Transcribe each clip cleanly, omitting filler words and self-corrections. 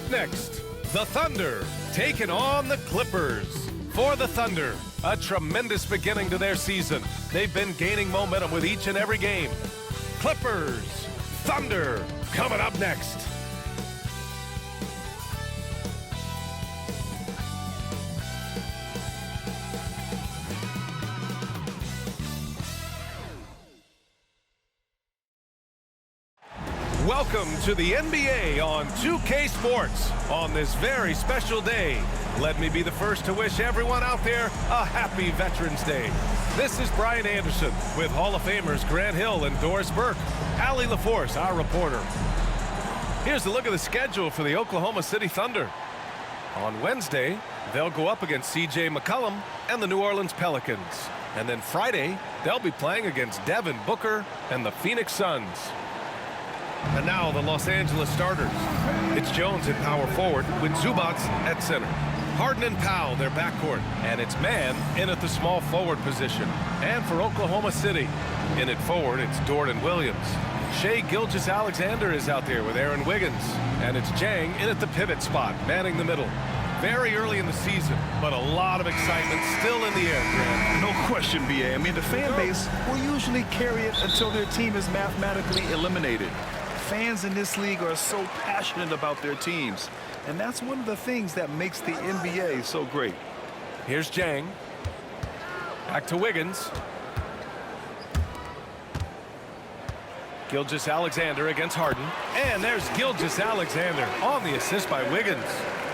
Up next, the Thunder taking on the Clippers. For the Thunder, a tremendous beginning to their season. They've been gaining momentum with each and every game. Clippers, Thunder, coming up next. Welcome to the NBA on 2K Sports on this very special day. Let me be the first to wish everyone out there a happy Veterans Day. This is Brian Anderson with Hall of Famers Grant Hill and Doris Burke. Allie LaForce, our reporter. Here's a look at the schedule for the Oklahoma City Thunder. On Wednesday, they'll go up against C.J. McCollum and the New Orleans Pelicans. And then Friday, they'll be playing against Devin Booker and the Phoenix Suns. And now the Los Angeles starters. It's Jones at power forward with Zubac at center. Harden and Powell, their backcourt. And it's Mann in at the small forward position. And for Oklahoma City, in at forward, it's Dort and Williams. Shai Gilgeous-Alexander is out there with Aaron Wiggins. And it's Jang in at the pivot spot, manning the middle. Very early in the season, but a lot of excitement still in the air, Grant. No question, B.A. I mean, the fan base will usually carry it until their team is mathematically eliminated. Fans in this league are so passionate about their teams, and that's one of the things that makes the NBA so great. Here's Jang. Back to Wiggins. Gilgeous-Alexander against Harden. And there's Gilgeous-Alexander on the assist by Wiggins.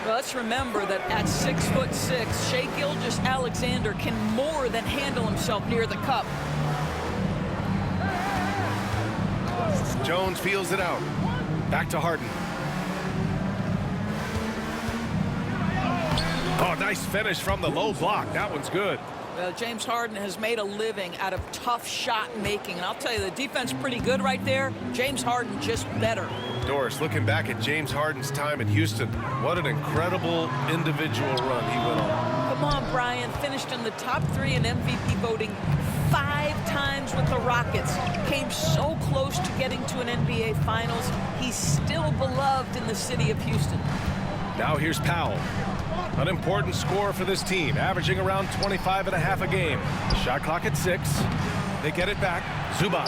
Well, let's remember that at 6'6", Shai Gilgeous-Alexander can more than handle himself near the cup. Jones feels it out. Back to Harden. Oh, nice finish from the low block. That one's good. Well, James Harden has made a living out of tough shot making. And I'll tell you, the defense pretty good right there. James Harden just better. Doris, looking back at James Harden's time in Houston, what an incredible individual run he went on. Come on, Brian. Finished in the top 3 in MVP voting 5 times with the Rockets. Came so close to getting to an NBA Finals. He's still beloved in the city of Houston. Now here's Powell. An important scorer for this team, averaging around 25.5 a game. Shot clock at 6. They get it back. Zubac.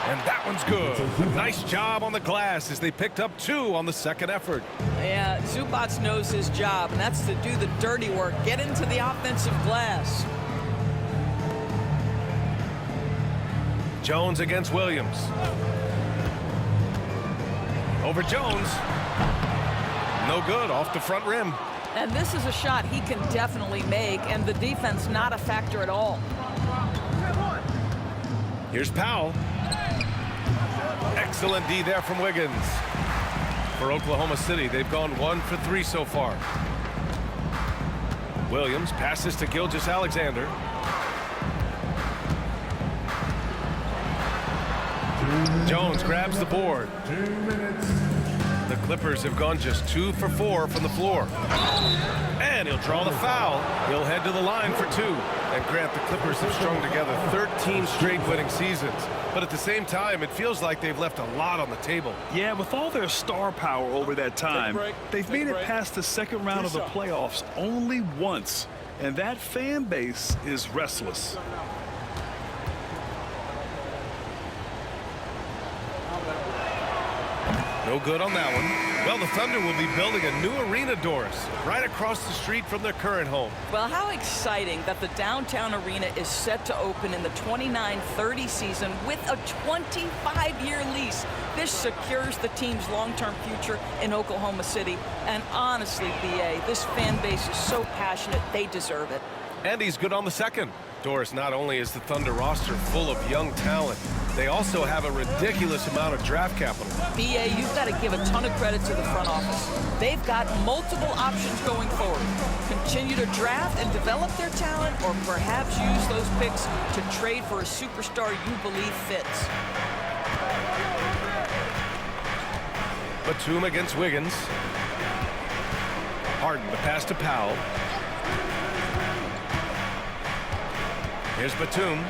And that one's good. Nice job on the glass as they picked up 2 on the second effort. Yeah, Zubac knows his job, and that's to do the dirty work. Get into the offensive glass. Jones against Williams. Over Jones. No good, off the front rim. And this is a shot he can definitely make, and the defense not a factor at all. Here's Powell. Excellent D there from Wiggins. For Oklahoma City, they've gone 1 for 3 so far. Williams passes to Gilgeous-Alexander. Jones grabs the board. The Clippers have gone just 2 for 4 from the floor. And he'll draw the foul. He'll head to the line for 2. And Grant, the Clippers have strung together 13 straight winning seasons. But at the same time, it feels like they've left a lot on the table. Yeah, with all their star power over that time, they've made it past the second round of the playoffs only once. And that fan base is restless. No good on that one. Well, the Thunder will be building a new arena, Doris, right across the street from their current home. Well, how exciting that the downtown arena is set to open in the 29-30 season with a 25-year lease. This secures the team's long-term future in Oklahoma City. And honestly, B.A., this fan base is so passionate, they deserve it. And he's good on the second. Doris, not only is the Thunder roster full of young talent, they also have a ridiculous amount of draft capital. B.A., you've got to give a ton of credit to the front office. They've got multiple options going forward. Continue to draft and develop their talent, or perhaps use those picks to trade for a superstar you believe fits. Batum against Wiggins. Harden, the pass to Powell. Here's Batum.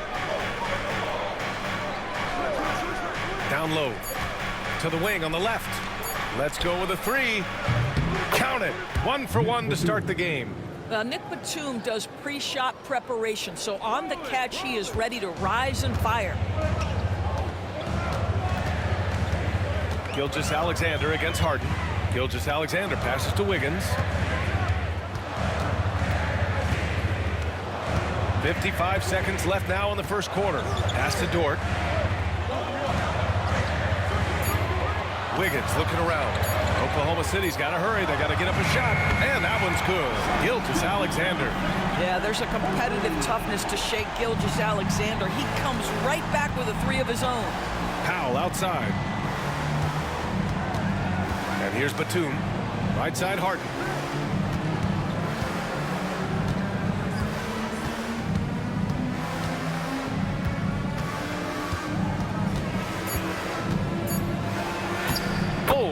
Down low. To the wing on the left. Let's go with a 3. Count it. 1 for 1 to start the game. Nick Batum does pre-shot preparation, so on the catch, he is ready to rise and fire. Gilgeous-Alexander against Harden. Gilgeous-Alexander passes to Wiggins. 55 seconds left now in the first quarter. Pass to Dort. Wiggins looking around. Oklahoma City's got to hurry. They got to get up a shot. And that one's good. Gilgeous-Alexander. Yeah, there's a competitive toughness to shake Gilgeous-Alexander. He comes right back with a 3 of his own. Powell outside. And here's Batum. Right side Harden.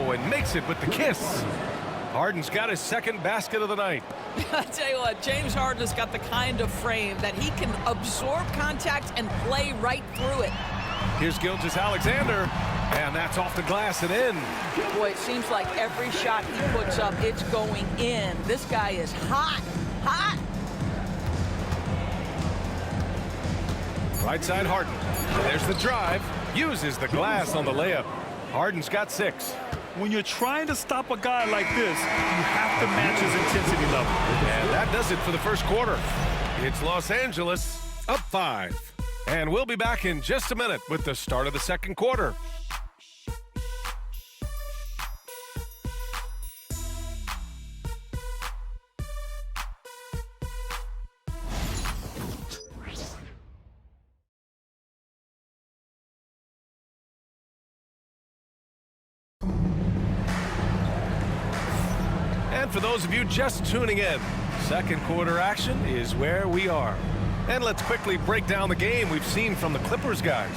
And makes it with the kiss. Harden's got his second basket of the night. I tell you what, James Harden has got the kind of frame that he can absorb contact and play right through it. Here's Gilgeous-Alexander, and that's off the glass and in. Boy, it seems like every shot he puts up, it's going in. This guy is hot, hot. Right side Harden. There's the drive. Uses the glass on the layup. Harden's got 6. When you're trying to stop a guy like this, you have to match his intensity level. And that does it for the first quarter. It's Los Angeles up 5. And we'll be back in just a minute with the start of the second quarter. And for those of you just tuning in, second quarter action is where we are. And let's quickly break down the game we've seen from the Clippers guys.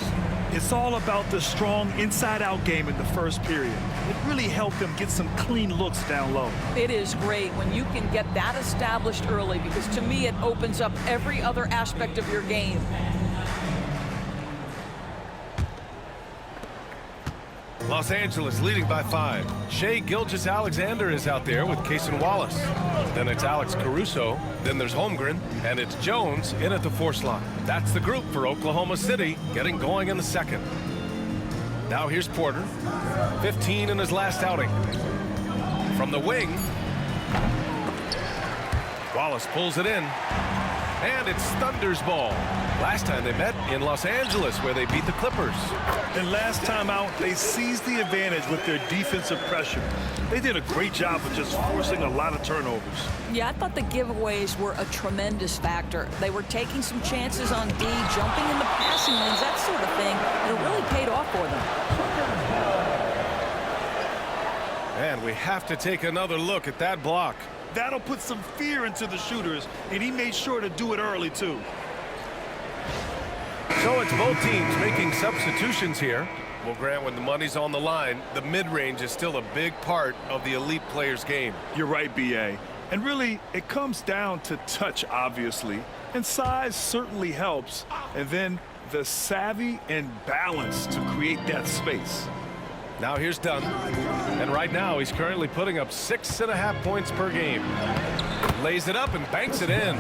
It's all about the strong inside-out game in the first period. It really helped them get some clean looks down low. It is great when you can get that established early, because to me it opens up every other aspect of your game. Los Angeles leading by 5. Shai Gilgeous-Alexander is out there with Cason Wallace. Then it's Alex Caruso. Then there's Holmgren. And it's Jones in at the 4 slot. That's the group for Oklahoma City getting going in the second. Now here's Porter. 15 in his last outing. From the wing. Wallace pulls it in. And it's Thunder's ball. Last time they met in Los Angeles, where they beat the Clippers. And last time out, they seized the advantage with their defensive pressure. They did a great job of just forcing a lot of turnovers. Yeah, I thought the giveaways were a tremendous factor. They were taking some chances on D, jumping in the passing lanes, that sort of thing. And it really paid off for them. And we have to take another look at that block. That'll put some fear into the shooters, and he made sure to do it early, too. So it's both teams making substitutions here. Well, Grant, when the money's on the line, the mid-range is still a big part of the elite player's game. You're right, B.A. And really, it comes down to touch, obviously. And size certainly helps. And then the savvy and balance to create that space. Now here's Dunn. And right now, he's currently putting up 6.5 points per game. Lays it up and banks it in.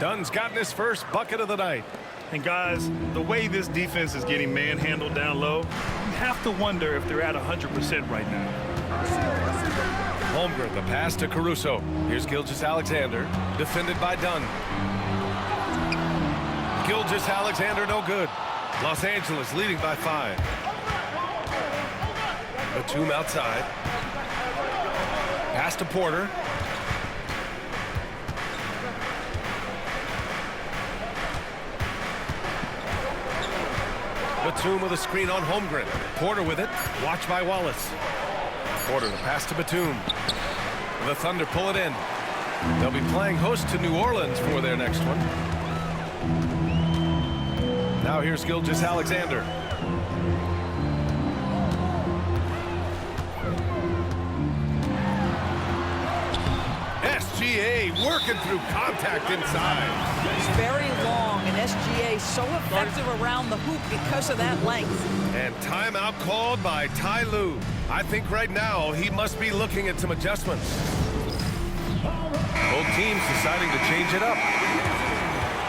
Dunn's gotten his first bucket of the night. And guys, the way this defense is getting manhandled down low, you have to wonder if they're at 100% right now. Holmgren, the pass to Caruso. Here's Gilgeous-Alexander, defended by Dunn. Gilgeous-Alexander, no good. Los Angeles leading by 5. Batum outside. Pass to Porter. Batum with a screen on Holmgren. Porter with it. Watched by Wallace. Porter, the pass to Batum. The Thunder pull it in. They'll be playing host to New Orleans for their next one. Now here's Gilgeous-Alexander. SGA working through contact inside. He's very long, and SGA so effective around the hoop because of that length. And timeout called by Ty Lue. I think right now he must be looking at some adjustments. Both teams deciding to change it up.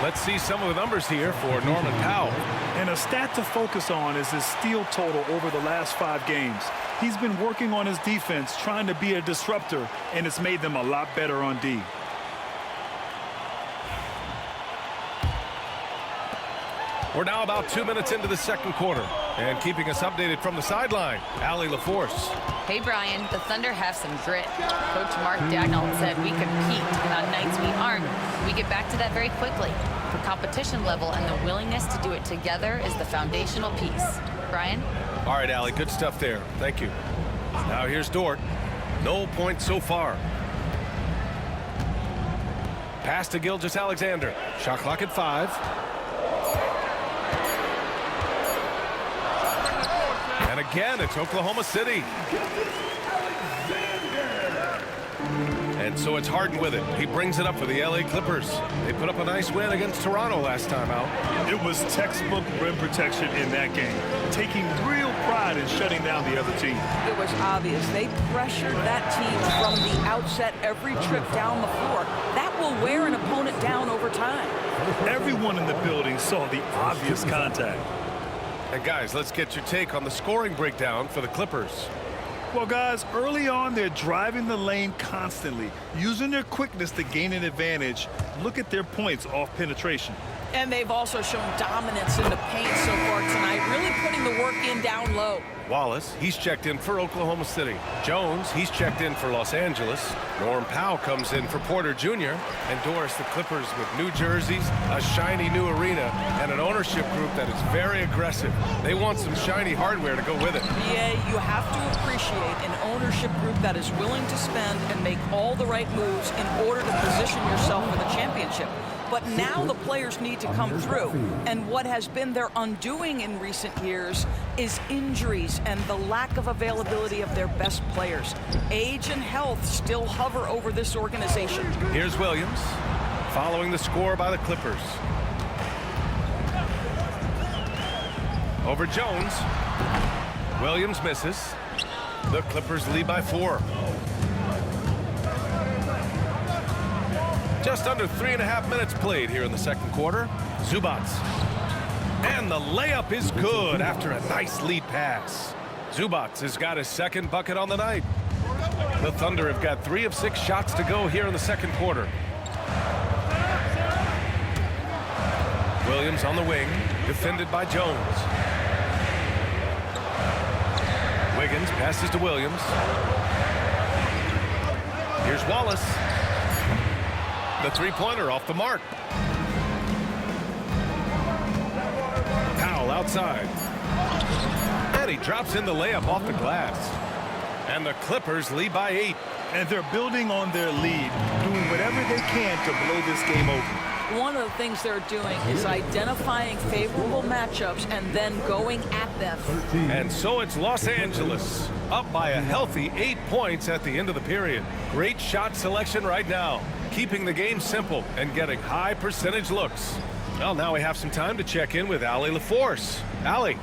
Let's see some of the numbers here for Norman Powell. And a stat to focus on is his steal total over the last 5 games. He's been working on his defense, trying to be a disruptor, and it's made them a lot better on D. We're now about 2 minutes into the second quarter. And keeping us updated from the sideline, Allie LaForce. Hey, Brian, the Thunder have some grit. Coach Mark Dagnall said we compete, and on nights we aren't, we get back to that very quickly. The competition level and the willingness to do it together is the foundational piece. Brian? All right, Allie, good stuff there. Thank you. Now here's Dort. No points so far. Pass to Gilgeous-Alexander. Shot clock at 5. And again, it's Oklahoma City. And so it's Harden with it. He brings it up for the LA Clippers. They put up a nice win against Toronto last time out. It was textbook rim protection in that game, taking real pride in shutting down the other team. It was obvious. They pressured that team from the outset every trip down the floor. That will wear an opponent down over time. Everyone in the building saw the obvious contact. And guys, let's get your take on the scoring breakdown for the Clippers. Well, guys, early on, they're driving the lane constantly, using their quickness to gain an advantage. Look at their points off penetration. And they've also shown dominance in the paint so far tonight, really putting the work in down low. Wallace, he's checked in for Oklahoma City. Jones, he's checked in for Los Angeles. Norm Powell comes in for Porter Jr. And Doris, the Clippers with new jerseys, a shiny new arena, and an ownership group that is very aggressive. They want some shiny hardware to go with it. Yeah, you have to appreciate an ownership group that is willing to spend and make all the right moves in order to position yourself for the championship. But now the players need to come through. And what has been their undoing in recent years is injuries and the lack of availability of their best players. Age and health still hover over this organization. Here's Williams, following the score by the Clippers. Over Jones. Williams misses. The Clippers lead by 4. Just under 3.5 minutes played here in the second quarter. Zubac. And the layup is good after a nice lead pass. Zubac has got his second bucket on the night. The Thunder have got 3 of 6 shots to go here in the second quarter. Williams on the wing, defended by Jones. Wiggins passes to Williams. Here's Wallace. The three-pointer off the mark. Powell outside. And he drops in the layup off the glass. And the Clippers lead by 8. And they're building on their lead, doing whatever they can to blow this game over. One of the things they're doing is identifying favorable matchups and then going at them. And so it's Los Angeles, up by a healthy 8 points at the end of the period. Great shot selection right now, keeping the game simple and getting high percentage looks. Well, now we have some time to check in with Allie LaForce. Allie.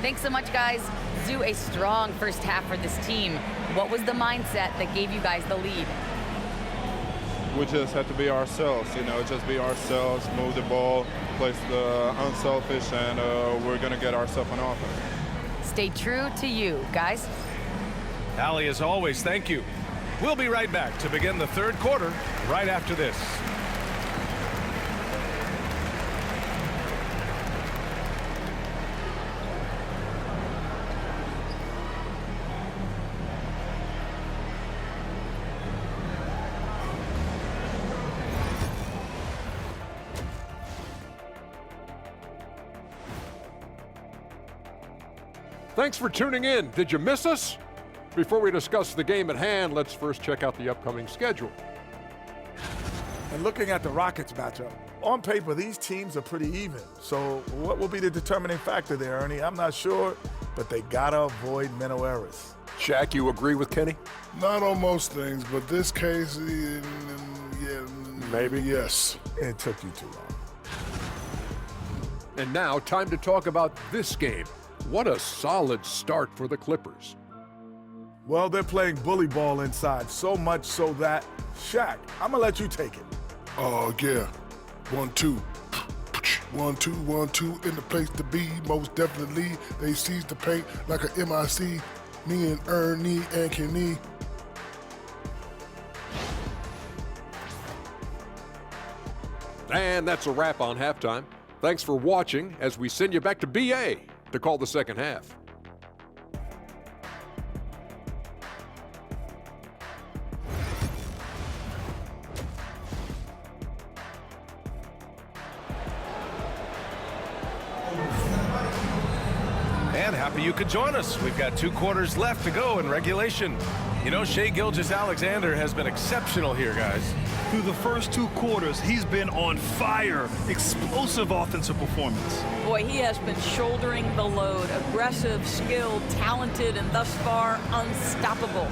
Thanks so much, guys. Zoo, a strong first half for this team. What was the mindset that gave you guys the lead? We just have to be ourselves, just be ourselves, move the ball, play unselfish, and we're going to get ourselves on offense. Stay true to you, guys. Allie, as always, thank you. We'll be right back to begin the third quarter right after this. Thanks for tuning in. Did you miss us? Before we discuss the game at hand, let's first check out the upcoming schedule. And looking at the Rockets matchup, on paper, these teams are pretty even. So what will be the determining factor there, Ernie? I'm not sure, but they got to avoid mental errors. Shaq, you agree with Kenny? Not on most things, but this case, Yeah, Maybe. yes. It took you too long. And now, time to talk about this game. What a solid start for the Clippers. Well, they're playing bully ball inside, so much so that, Shaq, I'm going to let you take it. Oh, yeah. 1-2. 1-2, 1-2 in the place to be. Most definitely, they seize the paint like a MIC. Me and Ernie and Kenny. And that's a wrap on halftime. Thanks for watching as we send you back to BA to call the second half. And happy you could join us. We've got 2 quarters left to go in regulation. You know, Shai Gilgeous-Alexander has been exceptional here, guys. Through the first 2 quarters, he's been on fire. Explosive offensive performance. Boy, he has been shouldering the load. Aggressive, skilled, talented, and thus far, unstoppable.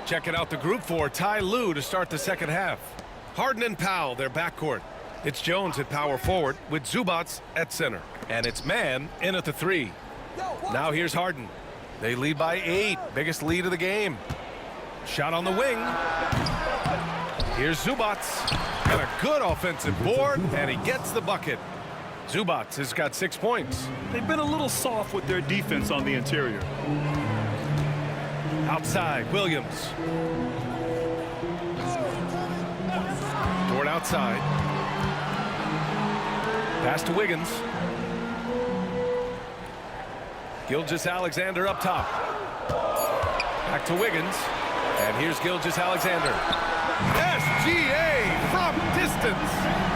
Checking out the group for Ty Lue to start the second half. Harden and Powell, their backcourt. It's Jones at power forward with Zubac at center. And it's Mann in at the 3. Now here's Harden. They lead by 8. Biggest lead of the game. Shot on the wing. Here's Zubac. And a good offensive board, and he gets the bucket. Zubac has got 6 points. They've been a little soft with their defense on the interior. Outside, Williams. Dort outside. Pass to Wiggins. Gilgeous-Alexander up top. Back to Wiggins. And here's Gilgeous-Alexander. SGA from distance.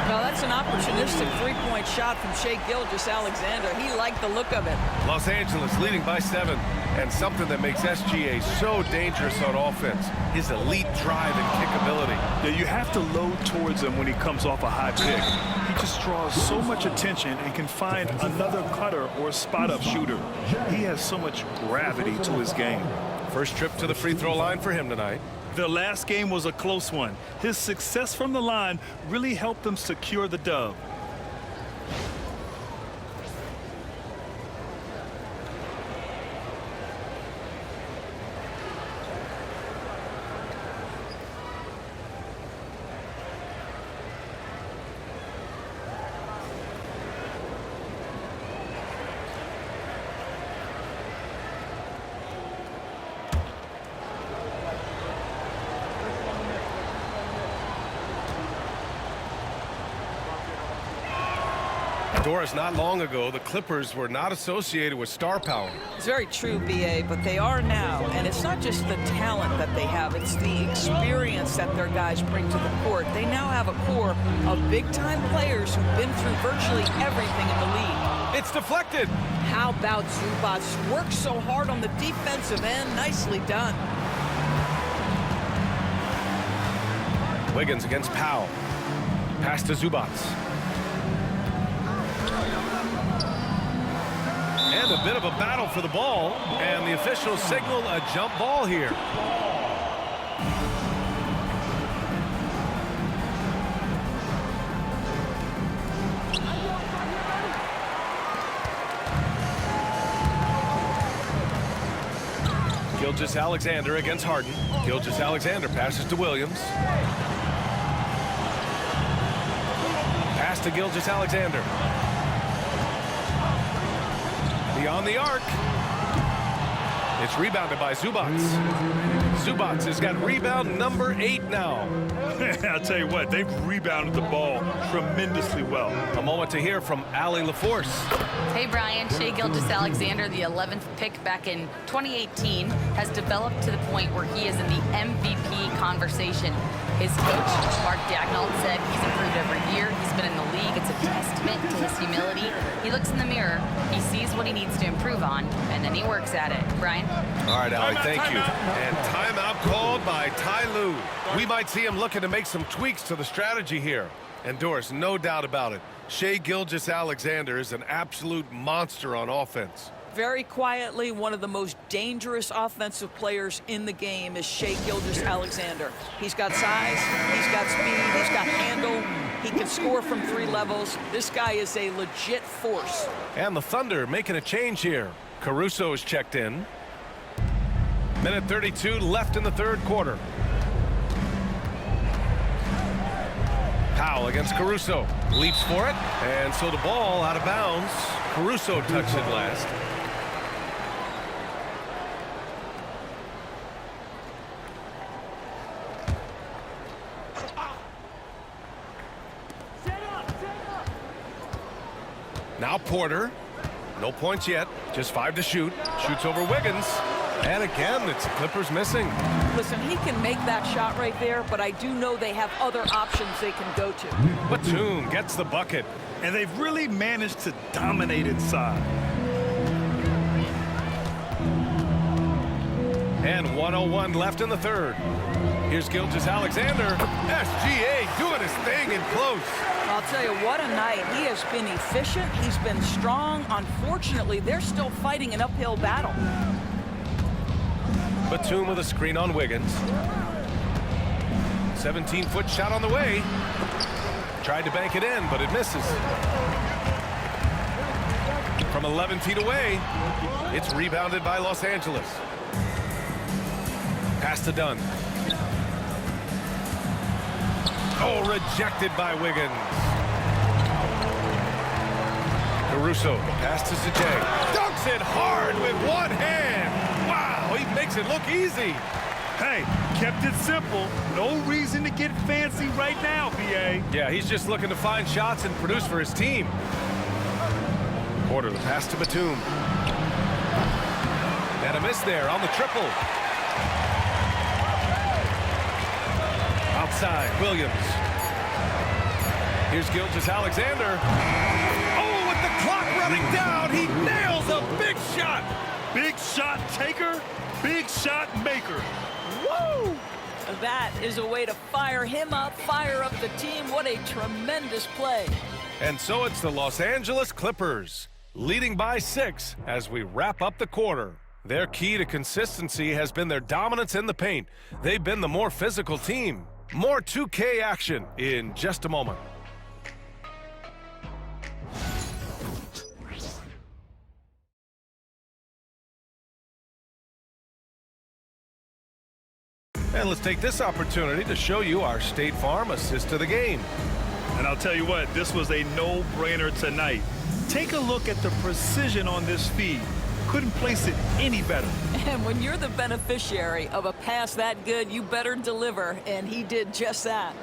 Well, that's an opportunistic 3-point shot from Shai Gilgeous-Alexander. He liked the look of it. Los Angeles leading by 7. And something that makes SGA so dangerous on offense, his elite drive and kick ability. Yeah, you have to load towards him when he comes off a high pick. He just draws so much attention and can find another cutter or spot-up shooter. He has so much gravity to his game. First trip to the free throw line for him tonight. The last game was a close one. His success from the line really helped them secure the dub. Doris, not long ago, the Clippers were not associated with star power. It's very true, B.A., but they are now. And it's not just the talent that they have, it's the experience that their guys bring to the court. They now have a core of big-time players who've been through virtually everything in the league. It's deflected. How about Zubac? Worked so hard on the defensive end. Nicely done. Wiggins against Powell. Pass to Zubac. And a bit of a battle for the ball, and the officials signal a jump ball here. Gilgeous-Alexander against Harden. Gilgeous-Alexander passes to Williams. Pass to Gilgeous-Alexander. Beyond the arc. It's rebounded by Zubac. Zubac has got rebound number 8 now. I'll tell you what, they've rebounded the ball tremendously well. A moment to hear from Allie LaForce. Hey, Brian. Shai Gilgeous-Alexander, the 11th pick back in 2018, has developed to the point where he is in the MVP conversation. His coach, Mark Dagnall, said he's improved every year. He's been in the league. It's a testament to his humility. He looks in the mirror, he sees what he needs to improve on, and then he works at it. Brian? All right, Allie, thank you. And timeout called by Ty by Lou. We might see him looking to make some tweaks to the strategy here. And Doris, no doubt about it, Shai Gilgeous-Alexander is an absolute monster on offense. Very quietly, one of the most dangerous offensive players in the game is Shai Gilgeous-Alexander. He's got size, he's got speed, he's got handle, he can score from 3 levels. This guy is a legit force. And the Thunder making a change here. Caruso is checked in. Minute 32 left in the third quarter. Powell against Caruso. Leaps for it. And so the ball out of bounds. Caruso touched it last. Now Porter. No points yet. Just 5 to shoot. Shoots over Wiggins. And again, it's the Clippers missing. Listen, he can make that shot right there, but I do know they have other options they can go to. Batum gets the bucket. And they've really managed to dominate inside. And 1:01 left in the third. Here's Gilgeous-Alexander. SGA doing his thing in close. I'll tell you, what a night. He has been efficient. He's been strong. Unfortunately, they're still fighting an uphill battle. Batum with a screen on Wiggins. 17-foot shot on the way. Tried to bank it in, but it misses. From 11 feet away, it's rebounded by Los Angeles. Pass to Dunn. Oh, rejected by Wiggins. Caruso, pass to Sajay. Dunks it hard with one hand. Wow, he makes it look easy. Hey, kept it simple. No reason to get fancy right now, BA. Yeah, he's just looking to find shots and produce for his team. Porter, the pass to Batum. And a miss there on the triple. Outside, Williams. Here's Gilgeous-Alexander. Oh, with the clock running down, he nails a big shot. Big shot taker, big shot maker. Woo! That is a way to fire him up, fire up the team. What a tremendous play. And so it's the Los Angeles Clippers, leading by 6 as we wrap up the quarter. Their key to consistency has been their dominance in the paint. They've been the more physical team. More 2K action in just a moment. And let's take this opportunity to show you our State Farm assist to the game. And I'll tell you what, this was a no-brainer tonight. Take a look at the precision on this feed. Couldn't place it any better. And when you're the beneficiary of a pass that good, you better deliver, and he did just that.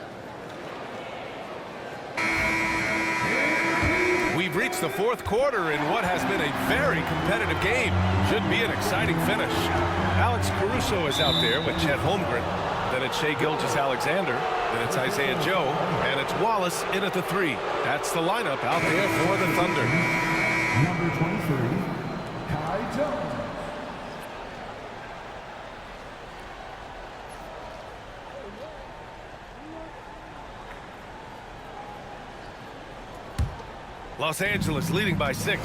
We've reached the fourth quarter in what has been a very competitive game. Should be an exciting finish. Alex Caruso is out there with Chet Holmgren. Then it's Shai Gilgeous-Alexander. Then it's Isaiah Joe. And it's Wallace in at the 3. That's the lineup out there for the Thunder. Number 23, Kai Jones. Los Angeles leading by 6.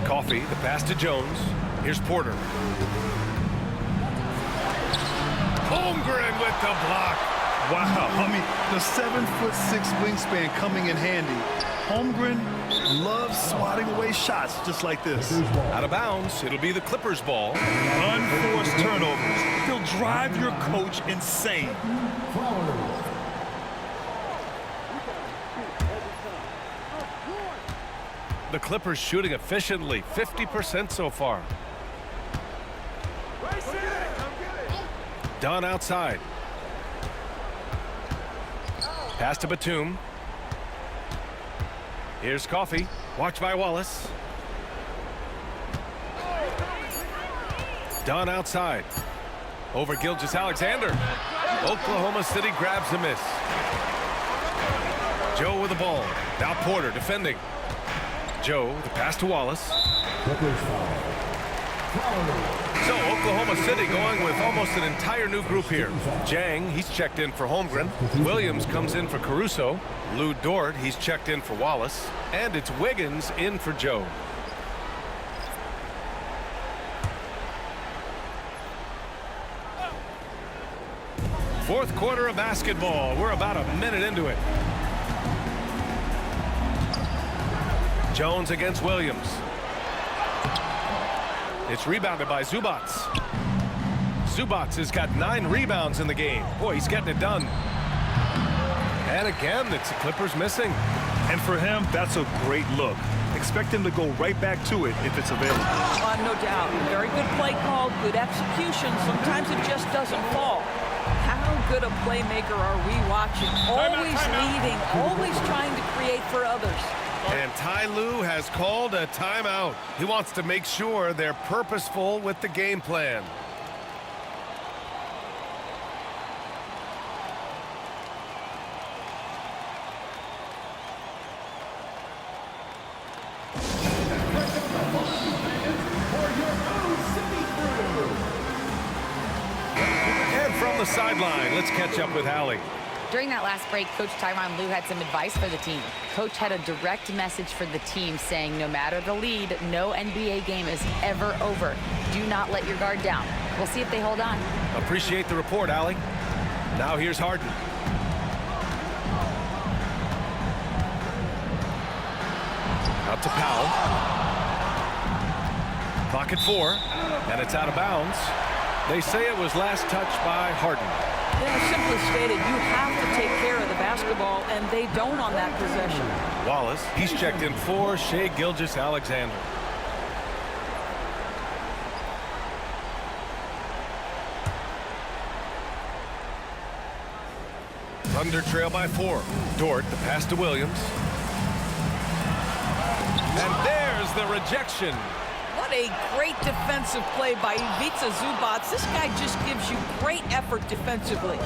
Coffee, the pass to Jones. Here's Porter. Holmgren with the block. Wow, I mean, the 7'6" wingspan coming in handy. Holmgren loves swatting away shots just like this. Out of bounds, it'll be the Clippers ball. Unforced turnovers. They'll drive your coach insane. The Clippers shooting efficiently, 50% so far. Dunn outside. Pass to Batum. Here's Coffee. Watched by Wallace. Dunn outside. Over Gilgeous-Alexander. Oklahoma City grabs the miss. Joe with the ball. Now Porter defending. Joe, the pass to Wallace. So Oklahoma Oklahoma City going with almost an entire new group here. Jang, he's checked in for Holmgren. Williams comes in for Caruso. Lou Dort, he's checked in for Wallace. And it's Wiggins in for Joe. Fourth quarter of basketball. We're about a minute into it. Jones against Williams. It's rebounded by Zubac. Zubac has got 9 rebounds in the game. Boy, he's getting it done. And again, it's the Clippers missing. And for him, that's a great look. Expect him to go right back to it if it's available. No doubt. Very good play call, good execution. Sometimes it just doesn't fall. How good a playmaker are we watching? Always leading, always trying to create for others. And Ty Lue has called a timeout. He wants to make sure they're purposeful with the game plan. And from the sideline, let's catch up with Hallie. During that last break, Coach Tyronn Lue had some advice for the team. Coach had a direct message for the team saying no matter the lead, no NBA game is ever over. Do not let your guard down. We'll see if they hold on. Appreciate the report, Allie. Now here's Harden. Out to Powell. Clock at 4, and it's out of bounds. They say it was last touched by Harden. Yeah, simply stated, you have to take care of the basketball, and they don't on that possession. Wallace, he's checked in for Shai Gilgeous-Alexander. Thunder trail by 4. Dort, the pass to Williams. And there's the rejection. What a great defensive play by Ivica Zubac. This guy just gives you great effort defensively.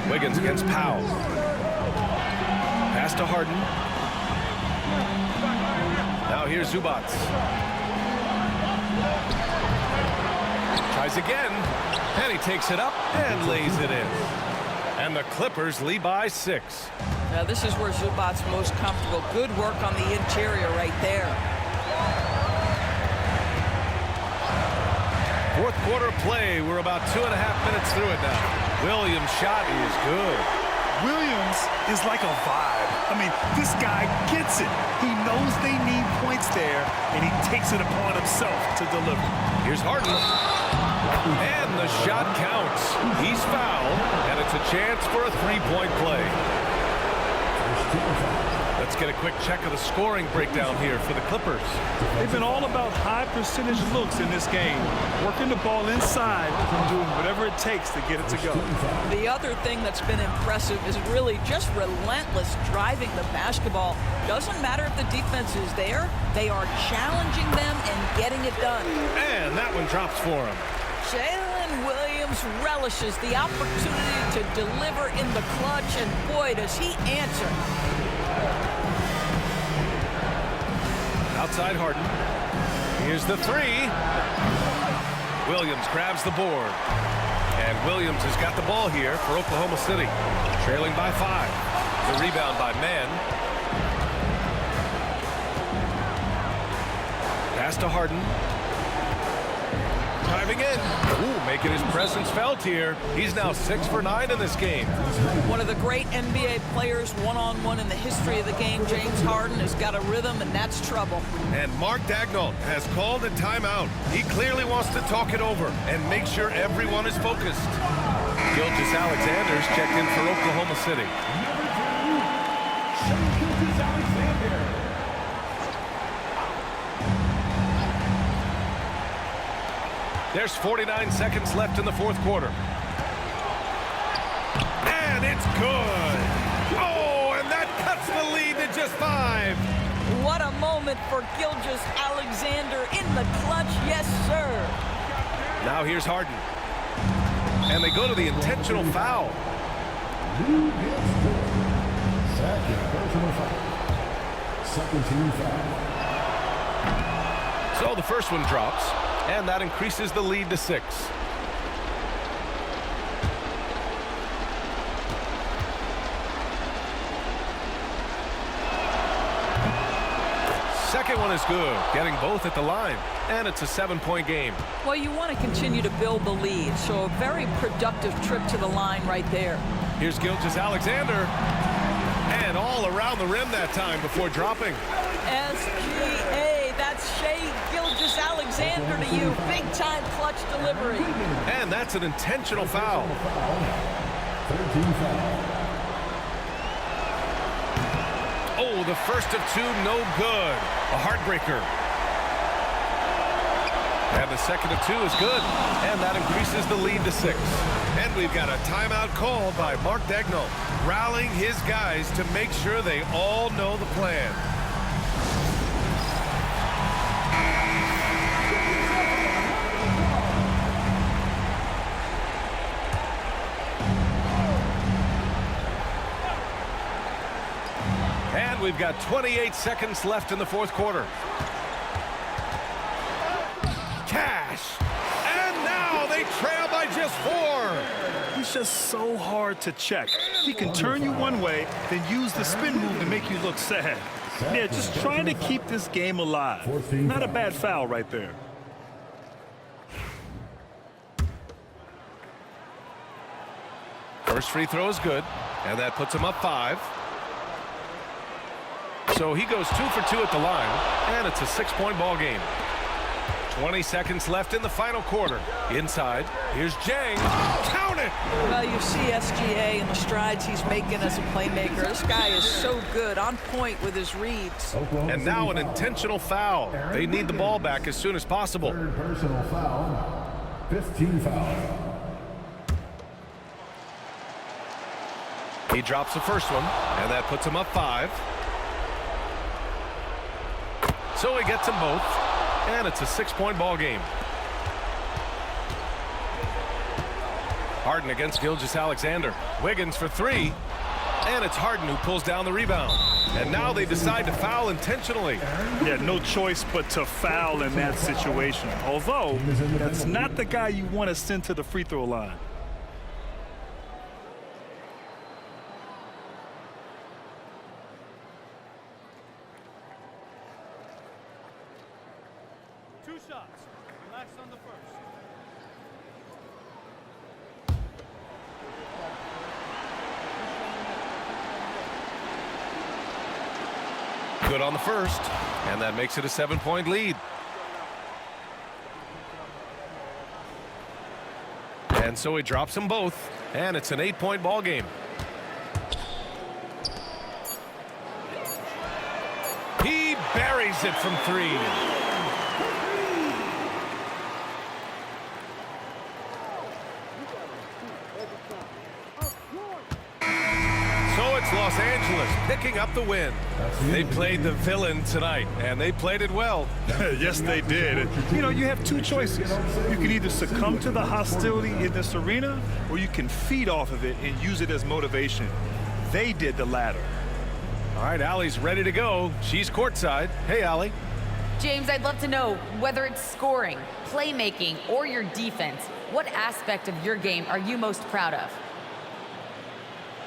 Wiggins against Powell. Pass to Harden. Now here's Zubac. Tries again, and he takes it up and lays it in. And the Clippers lead by 6. Now this is where Zubac's most comfortable. Good work on the interior right there. Fourth quarter play. We're about 2.5 minutes through it now. Williams' shot is good. Williams is like a vibe. I mean, this guy gets it. He knows they need points there, and he takes it upon himself to deliver. Here's Harden. And the shot counts. He's fouled, and it's a chance for a 3-point play. Let's get a quick check of the scoring breakdown here for the Clippers. They've been all about high percentage looks in this game, working the ball inside and doing whatever it takes to get it to go. The other thing that's been impressive is really just relentless driving the basketball. Doesn't matter if the defense is there, they are challenging them and getting it done. And that one drops for him. Jalen Williams relishes the opportunity to deliver in the clutch, and boy, does he answer. Outside Harden. Here's the 3. Williams grabs the board. And Williams has got the ball here for Oklahoma City. Trailing by 5. The rebound by Mann. Pass to Harden. Diving in. Ooh, making his presence felt here. He's now 6 for 9 in this game. One of the great NBA players one-on-one in the history of the game, James Harden, has got a rhythm, and that's trouble. And Mark Daigneault has called a timeout. He clearly wants to talk it over and make sure everyone is focused. Gilgeous-Alexander's checked in for Oklahoma City. There's 49 seconds left in the fourth quarter. And it's good. Oh, and that cuts the lead to just 5. What a moment for Gilgeous-Alexander in the clutch. Yes, sir. Now here's Harden. And they go to the intentional foul. Second team foul. So the first one drops, and that increases the lead to 6. Second one is good, getting both at the line, and it's a 7-point game. Well, you want to continue to build the lead, so a very productive trip to the line right there. Here's Gilgeous-Alexander, and all around the rim that time before dropping. SGA, that's Shai Gilgeous-Alexander to you. Big-time clutch delivery. And that's an intentional foul. 13 foul. Oh, the first of 2, no good. A heartbreaker. And the second of 2 is good. And that increases the lead to 6. And we've got a timeout called by Mark Daigneault, rallying his guys to make sure they all know the plan. And we've got 28 seconds left in the fourth quarter. Cash. And now they trail by just 4. He's just so hard to check. He can turn you one way, then use the spin move to make you look sad. Yeah, just trying to keep this game alive. Not a bad foul right there. First free throw is good, and that puts him up 5. So he goes 2 for 2 at the line, and it's a 6-point ball game. 20 seconds left in the final quarter. Inside, here's Jang. Count it! Well, you see SGA and the strides he's making as a playmaker. This guy is so good, on point with his reads. And now an intentional foul. They need the ball back as soon as possible. Third personal foul. 15 foul. He drops the first one, and that puts him up 5. So he gets them both, and it's a 6-point ball game. Harden against Gilgeous-Alexander. Wiggins for 3, and it's Harden who pulls down the rebound. And now they decide to foul intentionally. Yeah, no choice but to foul in that situation. Although, that's not the guy you want to send to the free throw line. Good on the first, and that makes it a 7-point lead. And so he drops them both, and it's an 8-point ball game. He buries it from 3. Los Angeles picking up the win. They played the villain tonight, and they played it well. Yes, they did. You know, you have 2 choices. You can either succumb to the hostility in this arena, or you can feed off of it and use it as motivation. They did the latter. All right, Allie's ready to go. She's courtside. Hey, Allie. James, I'd love to know whether it's scoring, playmaking, or your defense. What aspect of your game are you most proud of?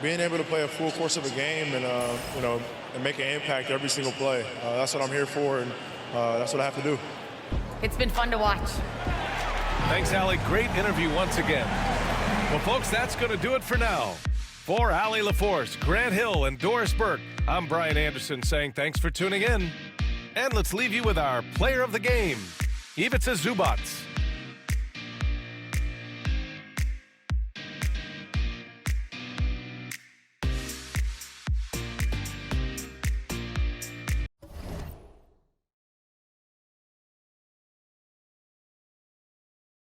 Being able to play a full course of a game and, and make an impact every single play. That's what I'm here for, and that's what I have to do. It's been fun to watch. Thanks, Allie. Great interview once again. Well, folks, that's going to do it for now. For Allie LaForce, Grant Hill, and Doris Burke, I'm Brian Anderson saying thanks for tuning in. And let's leave you with our player of the game, Ivica Zubats.